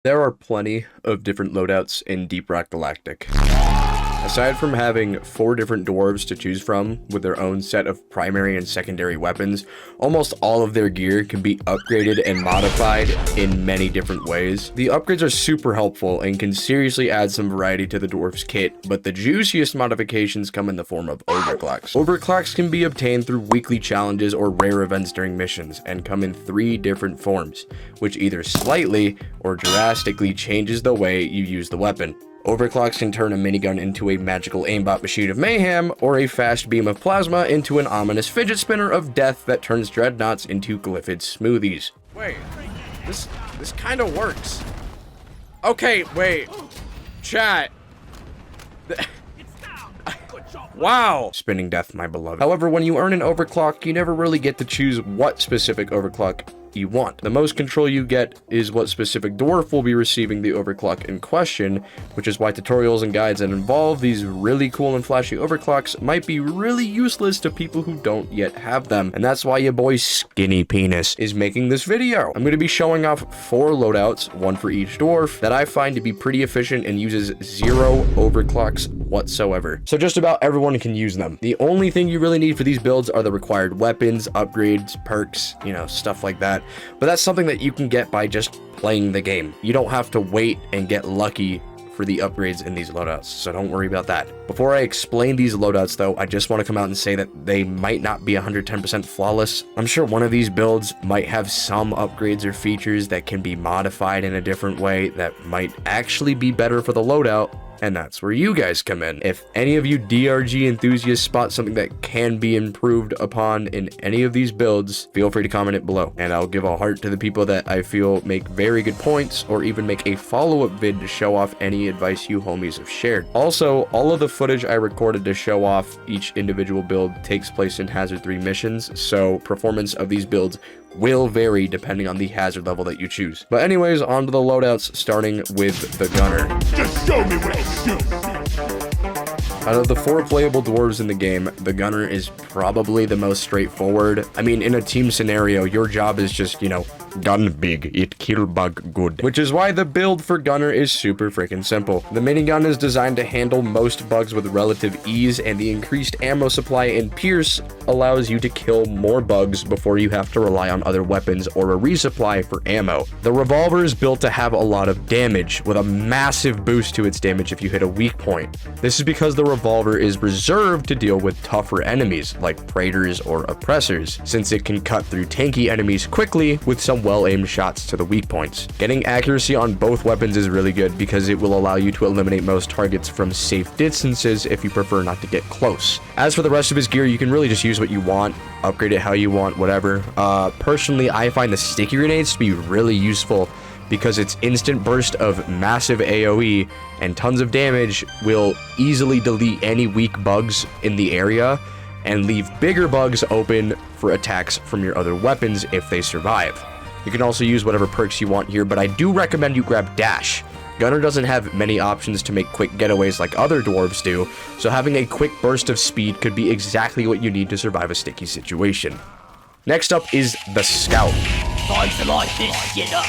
There are plenty of different loadouts in Deep Rock Galactic. Aside from having 4 different dwarves to choose from with their own set of primary and secondary weapons, almost all of their gear can be upgraded and modified in many different ways. The upgrades are super helpful and can seriously add some variety to the dwarf's kit, but the juiciest modifications come in the form of overclocks. Overclocks can be obtained through weekly challenges or rare events during missions, and come in 3 different forms, which either slightly or drastically changes the way you use the weapon. Overclocks can turn a minigun into a magical aimbot machine of mayhem, or a fast beam of plasma into an ominous fidget spinner of death that turns dreadnoughts into glyphid smoothies. Wait, this kind of works. Okay, wait. Chat. Wow! Spinning death, my beloved. However, when you earn an overclock, you never really get to choose what specific overclock you want. The most control you get is what specific dwarf will be receiving the overclock in question, which is why tutorials and guides that involve these really cool and flashy overclocks might be really useless to people who don't yet have them. And that's why your boy Skinny Penis is making this video. I'm going to be showing off 4 loadouts, 1 for each dwarf, that I find to be pretty efficient and uses 0 overclocks whatsoever. So just about everyone can use them. The only thing you really need for these builds are the required weapons, upgrades, perks, you know, stuff like that. But that's something that you can get by just playing the game. You don't have to wait and get lucky for the upgrades in these loadouts, so don't worry about that. Before I explain these loadouts though, I just want to come out and say that they might not be 110% flawless. I'm sure one of these builds might have some upgrades or features that can be modified in a different way that might actually be better for the loadout, and that's where you guys come in. If any of you DRG enthusiasts spot something that can be improved upon in any of these builds, feel free to comment it below, and I'll give a heart to the people that I feel make very good points, or even make a follow-up vid to show off any advice you homies have shared. Also, all of the footage I recorded to show off each individual build takes place in Hazard 3 missions, so performance of these builds will vary depending on the hazard level that you choose. But anyways, on to the loadouts, starting with the gunner. Just show me what I do. Out of the 4 playable dwarves in the game, the gunner is probably the most straightforward. I mean, in a team scenario, your job is just, you know, gun big, it kill bug good. Which is why the build for gunner is super freaking simple. The minigun is designed to handle most bugs with relative ease, and the increased ammo supply in Pierce allows you to kill more bugs before you have to rely on other weapons or a resupply for ammo. The revolver is built to have a lot of damage, with a massive boost to its damage if you hit a weak point. This is because the revolver is reserved to deal with tougher enemies like praetors or oppressors, since it can cut through tanky enemies quickly with some well-aimed shots to the weak points. Getting accuracy on both weapons is really good because it will allow you to eliminate most targets from safe distances if you prefer not to get close. As for the rest of his gear, you can really just use what you want, upgrade it how you want, whatever. Personally, I find the sticky grenades to be really useful because its instant burst of massive AoE and tons of damage will easily delete any weak bugs in the area and leave bigger bugs open for attacks from your other weapons if they survive. You can also use whatever perks you want here, but I do recommend you grab Dash. Gunner doesn't have many options to make quick getaways like other dwarves do, so having a quick burst of speed could be exactly what you need to survive a sticky situation. Next up is the Scout. Time to light this shit up.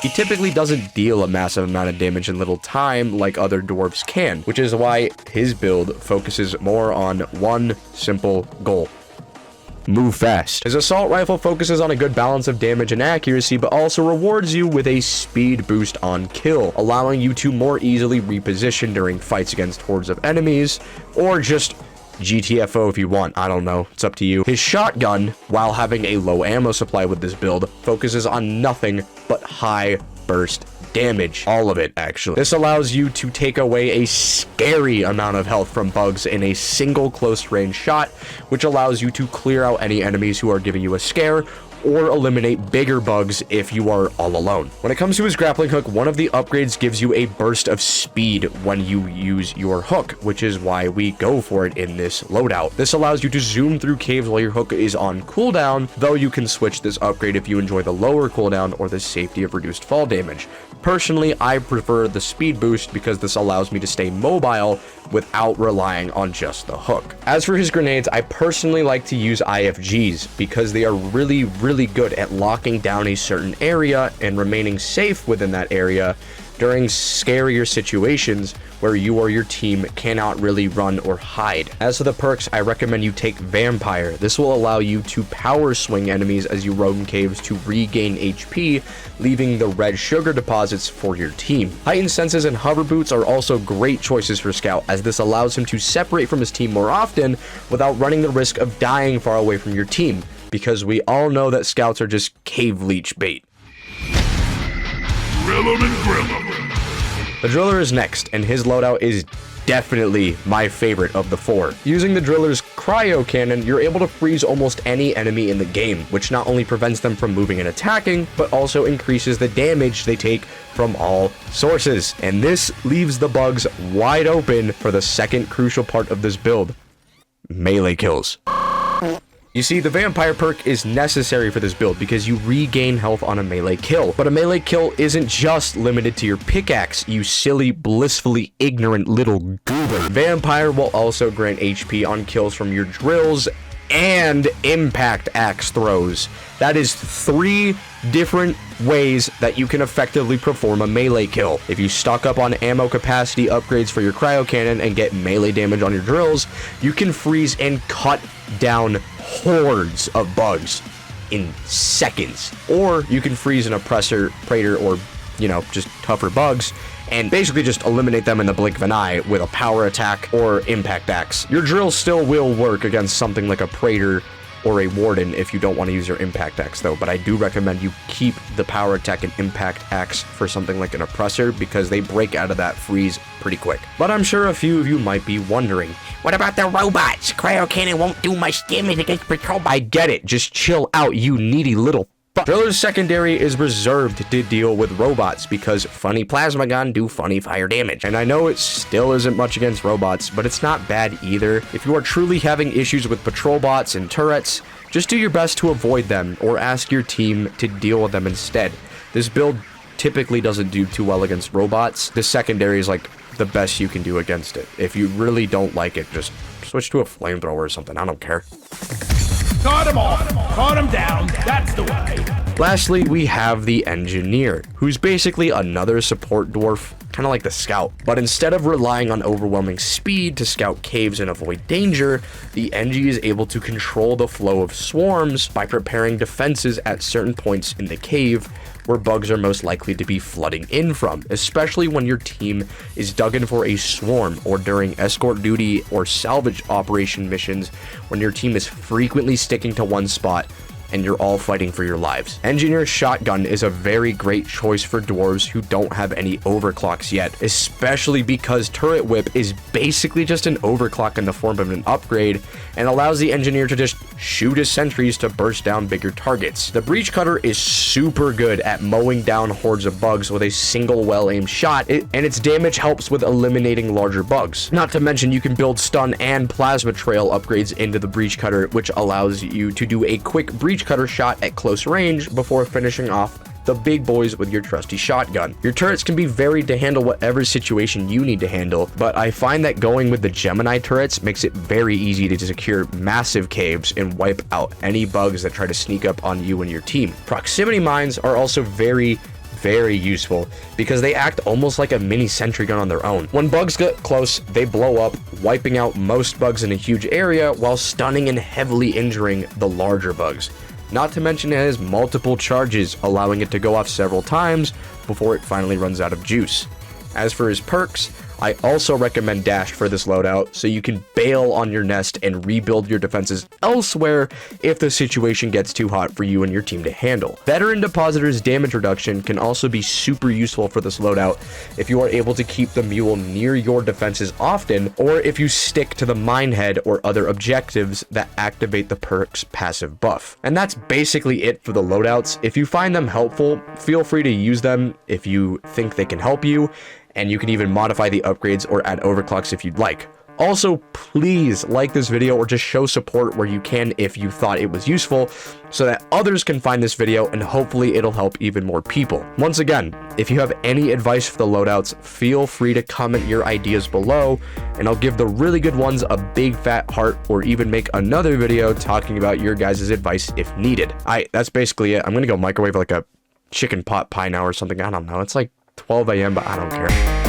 He typically doesn't deal a massive amount of damage in little time like other dwarves can, which is why his build focuses more on one simple goal: move fast. His assault rifle focuses on a good balance of damage and accuracy, but also rewards you with a speed boost on kill, allowing you to more easily reposition during fights against hordes of enemies, or just GTFO if you want. I don't know, it's up to you. His shotgun, while having a low ammo supply with this build, focuses on nothing but high burst damage. All of it, actually. This allows you to take away a scary amount of health from bugs in a single close range shot, which allows you to clear out any enemies who are giving you a scare, or eliminate bigger bugs if you are all alone. When it comes to his grappling hook, one of the upgrades gives you a burst of speed when you use your hook, which is why we go for it in this loadout. This allows you to zoom through caves while your hook is on cooldown, though you can switch this upgrade if you enjoy the lower cooldown or the safety of reduced fall damage. Personally, I prefer the speed boost because this allows me to stay mobile without relying on just the hook. As for his grenades, I personally like to use IFGs because they are really good at locking down a certain area and remaining safe within that area during scarier situations where you or your team cannot really run or hide. As for the perks, I recommend you take Vampire. This will allow you to power swing enemies as you roam caves to regain HP, leaving the red sugar deposits for your team. Heightened Senses and Hover Boots are also great choices for Scout, as this allows him to separate from his team more often without running the risk of dying far away from your team, because we all know that Scouts are just cave leech bait. The Driller is next, and his loadout is definitely my favorite of the four. Using the Driller's Cryo Cannon, you're able to freeze almost any enemy in the game, which not only prevents them from moving and attacking, but also increases the damage they take from all sources. And this leaves the bugs wide open for the second crucial part of this build: melee kills. You see, the Vampire perk is necessary for this build because you regain health on a melee kill. But a melee kill isn't just limited to your pickaxe, you silly, blissfully ignorant little goober. Vampire will also grant HP on kills from your drills and impact axe throws. That is 3 different ways that you can effectively perform a melee kill. If you stock up on ammo capacity upgrades for your cryo cannon and get melee damage on your drills, you can freeze and cut down hordes of bugs in seconds. Or you can freeze an oppressor, praetor, or just tougher bugs and basically just eliminate them in the blink of an eye with a power attack or impact axe. Your drill still will work against something like a praetor or a warden if you don't want to use your impact axe though, but I do recommend you keep the power attack and impact axe for something like an oppressor because they break out of that freeze pretty quick. But I'm sure a few of you might be wondering, what about the robots? Cryo cannon won't do much damage against patrol. I get it, just chill out, you needy little fuck. Driller's secondary is reserved to deal with robots because funny plasma gun do funny fire damage. And I know it still isn't much against robots, but it's not bad either. If you are truly having issues with patrol bots and turrets, just do your best to avoid them or ask your team to deal with them instead. This build typically doesn't do too well against robots. The secondary is like the best you can do against it. If you really don't like it, just switch to a flamethrower or something. I don't care. Cut him off, cut him down, that's the way. Lastly, we have the Engineer, who's basically another support dwarf, kind of like the Scout. But instead of relying on overwhelming speed to scout caves and avoid danger, the Engie is able to control the flow of swarms by preparing defenses at certain points in the cave where bugs are most likely to be flooding in from, especially when your team is dug in for a swarm or during escort duty or salvage operation missions when your team is frequently sticking to one spot and you're all fighting for your lives. Engineer's Shotgun is a very great choice for dwarves who don't have any overclocks yet, especially because Turret Whip is basically just an overclock in the form of an upgrade and allows the Engineer to just shoot his sentries to burst down bigger targets. The Breach Cutter is super good at mowing down hordes of bugs with a single well-aimed shot, and its damage helps with eliminating larger bugs. Not to mention you can build stun and plasma trail upgrades into the Breach Cutter, which allows you to do a quick Breach Cutter shot at close range before finishing off the big boys with your trusty shotgun. Your turrets can be varied to handle whatever situation you need to handle, but I find that going with the Gemini turrets makes it very easy to secure massive caves and wipe out any bugs that try to sneak up on you and your team. Proximity mines are also very useful because they act almost like a mini sentry gun on their own. When bugs get close, they blow up, wiping out most bugs in a huge area while stunning and heavily injuring the larger bugs. Not to mention it has multiple charges, allowing it to go off several times before it finally runs out of juice. As for his perks, I also recommend Dash for this loadout, so you can bail on your nest and rebuild your defenses elsewhere if the situation gets too hot for you and your team to handle. Veteran Depositor's damage reduction can also be super useful for this loadout if you are able to keep the mule near your defenses often, or if you stick to the minehead or other objectives that activate the perk's passive buff. And that's basically it for the loadouts. If you find them helpful, feel free to use them if you think they can help you, and you can even modify the upgrades or add overclocks if you'd like. Also, please like this video or just show support where you can if you thought it was useful, so that others can find this video and hopefully it'll help even more people. Once again, if you have any advice for the loadouts, feel free to comment your ideas below, and I'll give the really good ones a big fat heart, or even make another video talking about your guys' advice if needed. Alright, that's basically it. I'm gonna go microwave like a chicken pot pie now or something. I don't know. It's like 12 a.m., but I don't care.